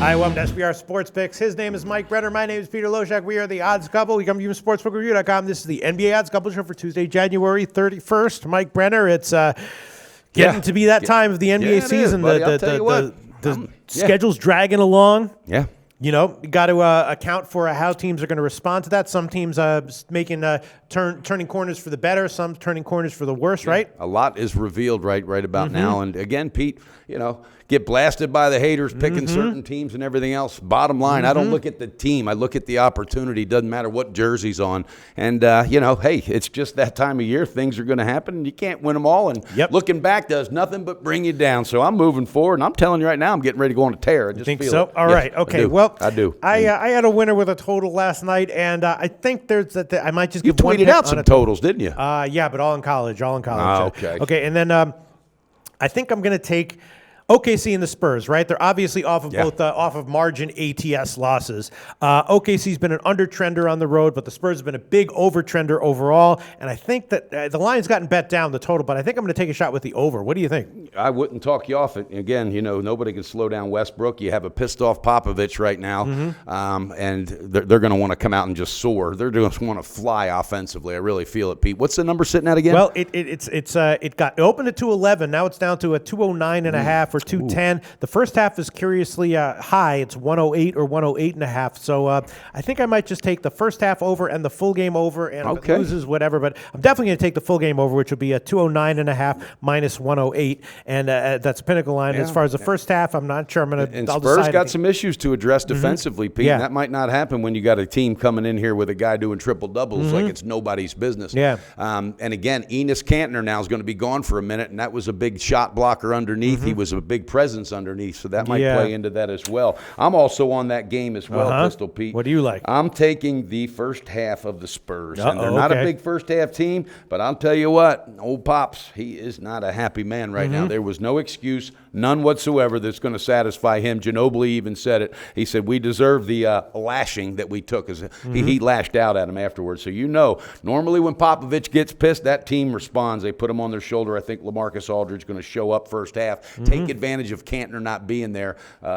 Hi, welcome to SBR Sports Picks. His name is Mike Brenner. My name is Peter Loshak. We are the Odds Couple. We come to you from sportsbookreview.com. This is the NBA Odds Couple show for Tuesday, January 31st. Mike Brenner, it's getting to be that time of the NBA season. The schedule's dragging along. Yeah. You know, you got to account for how teams are going to respond to that. Some teams making turning corners for the better, some turning corners for the worse, right? A lot is revealed right about now. And again, Pete, get blasted by the haters picking certain teams and everything else. Bottom line, I don't look at the team. I look at the opportunity. Doesn't matter what jersey's on. And, hey, it's just that time of year. Things are going to happen, and you can't win them all. And looking back does nothing but bring you down. So I'm moving forward, and I'm telling you right now, I'm getting ready to go on a tear. I just think feel so? it. All right. Okay. I do. I had a winner with a total last night, and I think there's that. I might just give one tweeted out some totals, didn't you? Yeah, but all in college. Okay. Okay, and then I think I'm going to take OKC and the Spurs, right? They're obviously off of both off of margin ATS losses. OKC's been an under-trender on the road, but the Spurs have been a big over-trender overall. And I think that the line's gotten bet down, the total, but I think I'm going to take a shot with the over. What do you think? I wouldn't talk you off it. Again, nobody can slow down Westbrook. You have a pissed-off Popovich right now, and they're going to want to come out and just soar. They're going to want to fly offensively. I really feel it, Pete. What's the number sitting at again? Well, it opened at 211. Now it's down to a 209.5 or 210. The first half is curiously high. It's 108 or 108.5. So I think I might just take the first half over and the full game over, and if it loses, whatever. But I'm definitely going to take the full game over, which would be a 209.5 minus 108, and that's Pinnacle line. As far as the first half, I'm not sure. And Spurs got some issues to address defensively, Pete. Yeah. And that might not happen when you got a team coming in here with a guy doing triple doubles like it's nobody's business. Yeah. And again, Enes Kanter now is going to be gone for a minute, and that was a big shot blocker underneath. He was a big presence underneath, so that might play into that as well. I'm also on that game as well, Pistol Pete. What do you like? I'm taking the first half of the Spurs. And they're not a big first half team, but I'll tell you what, old Pops, he is not a happy man right now. There was no excuse, none whatsoever, that's going to satisfy him. Ginobili even said it. He said, we deserve the lashing that we took. He lashed out at him afterwards. So normally when Popovich gets pissed, that team responds. They put him on their shoulder. I think LaMarcus Aldridge is going to show up first half, take advantage of Kanter not being there.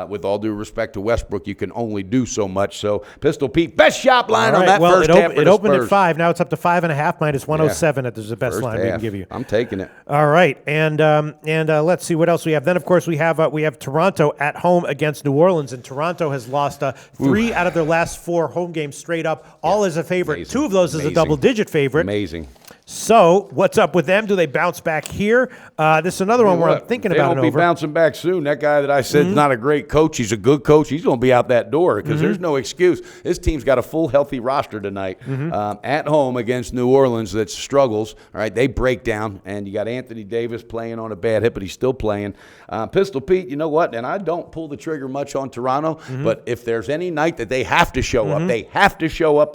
With all due respect to Westbrook, you can only do so much. So, Pistol Pete, best shop line on that first half. It opened at 5. Now it's up to 5.5 minus 107. That is the best line we can give you. I'm taking it. All right, and let's see what else we have. Then, of course, we have Toronto at home against New Orleans, and Toronto has lost 3 out of their last 4 home games straight up, all as a favorite. Amazing. 2 of those as a double-digit favorite. Amazing. So, what's up with them? Do they bounce back here? This is another one where I'm thinking about it. They won't be bouncing back soon. That guy that I said is not a great coach. He's a good coach. He's going to be out that door because there's no excuse. This team's got a full, healthy roster tonight at home against New Orleans that struggles. All right, they break down, and you got Anthony Davis playing on a bad hit, but he's still playing. Pistol Pete, you know what? And I don't pull the trigger much on Toronto, but if there's any night that they have to show up, they have to show up,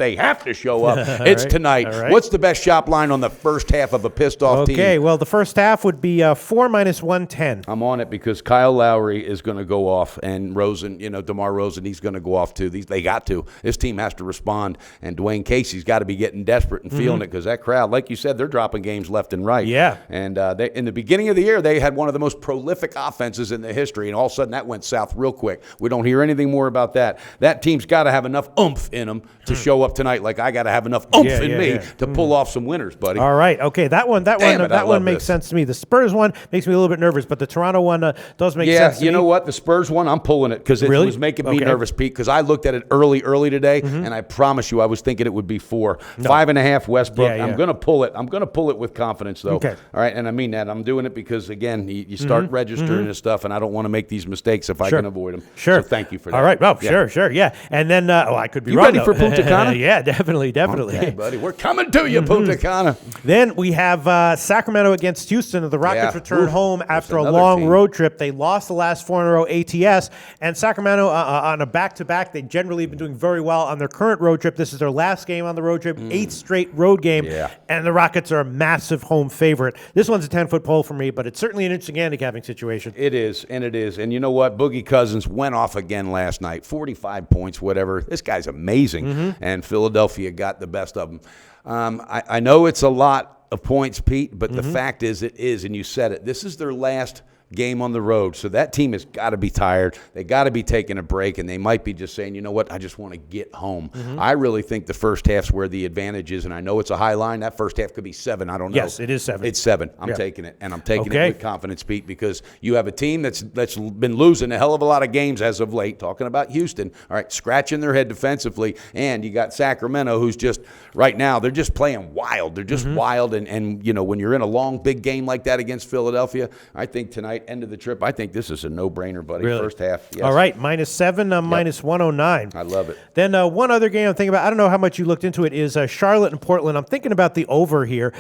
it's tonight. Right. What's the best shop line on the first half of a pissed-off team? Okay, well, the first half would be 4 minus 110. I'm on it because Kyle Lowry is going to go off, and DeMar Rosen, he's going to go off too. They got to. This team has to respond, and Dwayne Casey's got to be getting desperate and feeling it because that crowd, like you said, they're dropping games left and right. Yeah. And in the beginning of the year, they had one of the most prolific offenses in the history, and all of a sudden that went south real quick. We don't hear anything more about that. That team's got to have enough oomph in them to show up tonight, like I got to have enough oomph in me to pull off some winners, buddy. All right. Okay. That one makes sense to me. The Spurs one makes me a little bit nervous, but the Toronto one does make sense to me. Yeah, you know what? The Spurs one, I'm pulling it because it was making me nervous, Pete, because I looked at it early today, and I promise you I was thinking it would be 4. 5.5 Westbrook. I'm going to pull it. I'm going to pull it with confidence, though. Okay. All right, and I mean that. I'm doing it because, again, you start registering this stuff, and I don't want to make these mistakes if I can avoid them. Sure. So thank you for that. All right. Well, sure. Yeah. And then, I could be you wrong. You ready for Punta Cana? Yeah, definitely. Okay, buddy. We're coming to you, Punta Cana. Then we have Sacramento against Houston. The Rockets return home after a long road trip. They lost the last 4 in a row ATS. And Sacramento, on a back-to-back, they generally have been doing very well on their current road trip. This is their last game on the road trip, 8th straight road game. Yeah. And the Rockets are a massive home favorite. This one's a 10-foot pole for me, but it's certainly an interesting handicapping situation. It is. And you know what? Boogie Cousins went off again last night. 45 points, whatever. This guy's amazing. And Philadelphia got the best of him. I know it's a lot of points, Pete, but the fact is it is, and you said it. This is their last game on the road. So that team has got to be tired. They got to be taking a break, and they might be just saying, you know what, I just want to get home. I really think the first half's where the advantage is, and I know it's a high line. That first half could be 7. I don't know. Yes, it is 7. It's 7. I'm taking it, and I'm taking it with confidence, Pete, because you have a team that's been losing a hell of a lot of games as of late. Talking about Houston, all right, scratching their head defensively, and you got Sacramento, who's just right now they're just playing wild. They're just wild, and you know when you're in a long big game like that against Philadelphia, I think tonight, end of the trip, I think this is a no-brainer, buddy. Really? First half. Yes. All right, -7, minus 109. I love it. Then one other game I'm thinking about, I don't know how much you looked into it, is Charlotte and Portland. I'm thinking about the over here.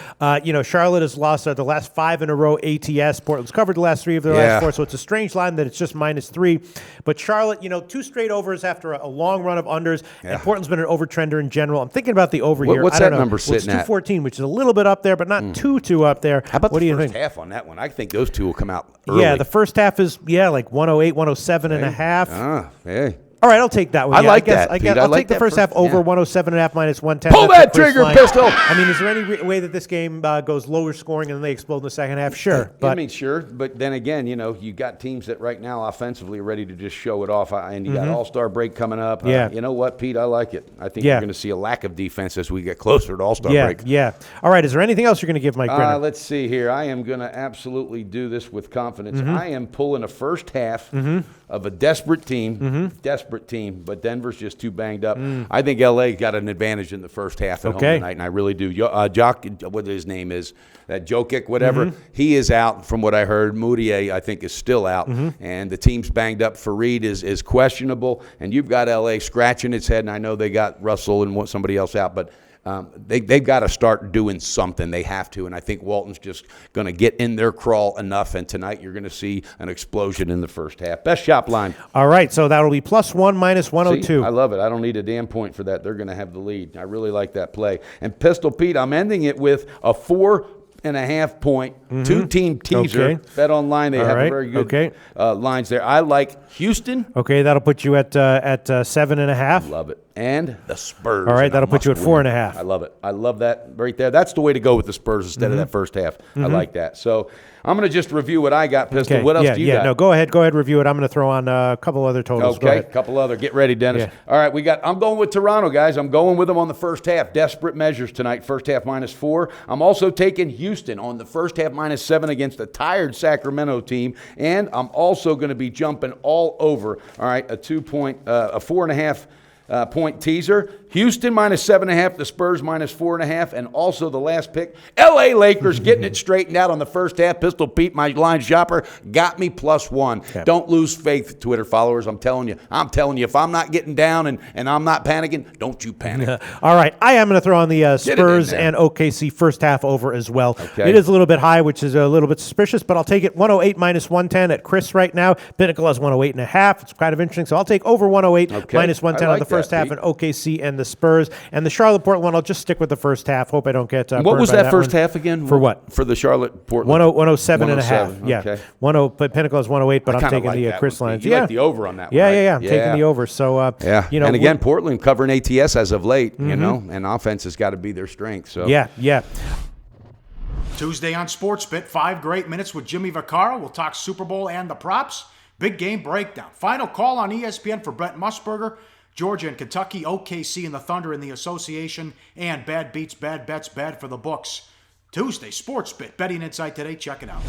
Charlotte has lost the last 5 in a row ATS. Portland's covered the last 3 of their last 4, so it's a strange line that it's just -3. But Charlotte, 2 straight overs after a long run of unders, and Portland's been an over-trender in general. I'm thinking about the over here. What's that number sitting it's at? 214, which is a little bit up there, but not too up there. How about what the do you first think? half on that one? I think those two will come out early. Yeah, the first half is, like 108, 107 and a half. Hey. All right, I'll take that one. I Yeah, like guess, that, I Pete. guess, I I'll like take the that first half first- over yeah. 107.5 minus 110. Pull That's that the first trigger, line. Pistol! I mean, is there any way that this game goes lower scoring and then they explode in the second half? Sure. I mean, sure. But then again, you got teams that right now offensively are ready to just show it off. And you got All-Star break coming up. Yeah. You know what, Pete? I like it. I think you're going to see a lack of defense as we get closer to All-Star break. Yeah. All right, is there anything else you're going to give Mike Brenner? Let's see here. I am going to absolutely do this with confidence. I am pulling a first half of a desperate team, but Denver's just too banged up. I think L.A. got an advantage in the first half at home tonight, and I really do. Jock, what his name is, that Jokic, whatever, he is out from what I heard. Moutier, I think, is still out, and the team's banged up. Fareed is questionable, and you've got L.A. scratching its head, and I know they got Russell and somebody else out, but they've got to start doing something. They have to, and I think Walton's just going to get in their crawl enough, and tonight you're going to see an explosion in the first half. Best shop line. All right, so that'll be +1 minus 102. See, I love it. I don't need a damn point for that. They're going to have the lead. I really like that play. And Pistol Pete, I'm ending it with a 4.5 point, 2-team teaser. Okay. Bet online, they All have right. very good lines there. I like Houston. Okay, that'll put you at 7.5. Love it. And the Spurs. All right, and that'll put you at must-win. 4.5. I love it. I love that right there. That's the way to go with the Spurs instead of that first half. I like that. So I'm going to just review what I got, Pistol. Okay. What else do you got? No, go ahead, review it. I'm going to throw on a couple other totals. Go Okay, ahead. couple other. Get ready, Dennis. Yeah. All right, I'm going with Toronto, guys. I'm going with them on the first half. Desperate measures tonight. First half -4. I'm also taking Houston on the first half -7 against a tired Sacramento team. And I'm also going to be jumping all over, all right, a 4.5 point teaser. Houston -7.5, the Spurs -4.5, and also the last pick, L.A. Lakers getting it straightened out on the first half. Pistol Pete, my line shopper, got me +1. Yeah. Don't lose faith, Twitter followers. I'm telling you, if I'm not getting down and I'm not panicking, don't you panic. All right, I am going to throw on the Spurs there. and OKC first half over as well. Okay. It is a little bit high, which is a little bit suspicious, but I'll take it 108 minus 110 at Chris right now. Pinnacle has 108.5. It's kind of interesting, so I'll take over 108 minus 110 I on the like first that, half Pete. and OKC and the Spurs. And the Charlotte Portland one, I'll just stick with the first half. Hope I don't get What burned was by that first one. half again? For what? For the Charlotte Portland. 107 and a half. 107, Yeah. okay. But Pinnacle is 108, but I'm Kinda taking like the that Chris one, lines. Pete. You like the over on that one, Yeah, right? I'm taking the over. So, And again, Portland covering ATS as of late, and offense has got to be their strength. So Yeah. Tuesday on SportsBit, 5 great minutes with Jimmy Vaccaro. We'll talk Super Bowl and the props. Big game breakdown. Final call on ESPN for Brent Musburger. Georgia and Kentucky, OKC and the Thunder in the association, and bad beats, bad bets, bad for the books. Tuesday, SportsBit, betting insight today. Check it out.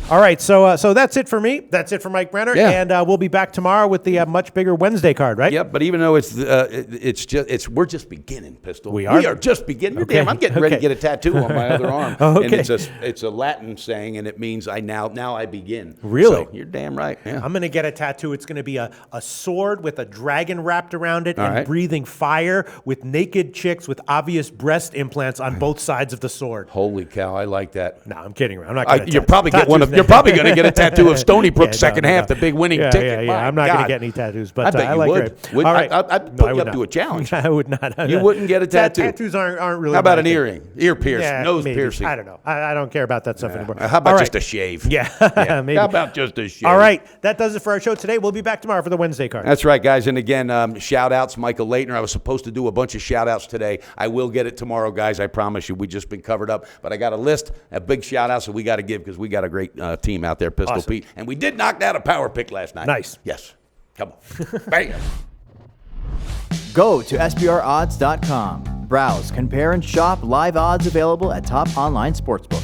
All right, so that's it for me. That's it for Mike Brenner, Yeah. and we'll be back tomorrow with the much bigger Wednesday card, right? Yep, but even though we're just beginning, Pistol. We are? We are just beginning. Okay, Damn, I'm getting ready to okay. get a tattoo on my other arm. Okay. And it's a Latin saying, and it means now I begin. Really? So you're damn right. Yeah. I'm going to get a tattoo. It's going to be a sword with a dragon wrapped around it All and right. breathing fire with naked chicks with obvious breast implants on both sides of the sword. Holy cow, I like that. No, I'm kidding. I'm not going to. You're probably going to get a tattoo of Stony Brook second half, the big winning ticket. Yeah. My I'm not going to God. get any tattoos, but I bet I you like would. it. Would- All right. I'd No, put I you would up to not. a challenge. I would not. You wouldn't get a tattoo. Tattoos aren't really. How about my an thing. earring, ear piercing, Yeah, nose maybe. piercing? I don't know. I don't care about that stuff anymore. How about All just right. a shave? Yeah, maybe. How about just a shave? All right, that does it for our show today. We'll be back tomorrow for the Wednesday card. That's right, guys. And again, shout-outs, Michael Leitner. I was supposed to do a bunch of shout-outs today. I will get it tomorrow, guys. I promise you. We've just been covered up. But I got a list, a big shout-outs that we got to give because we got a great team out there, Pistol Awesome. Pete. And we did knock down a power pick last night. Nice. Yes. Come on. Bam. Go to SBRodds.com. Browse, compare, and shop live odds available at top online sportsbooks.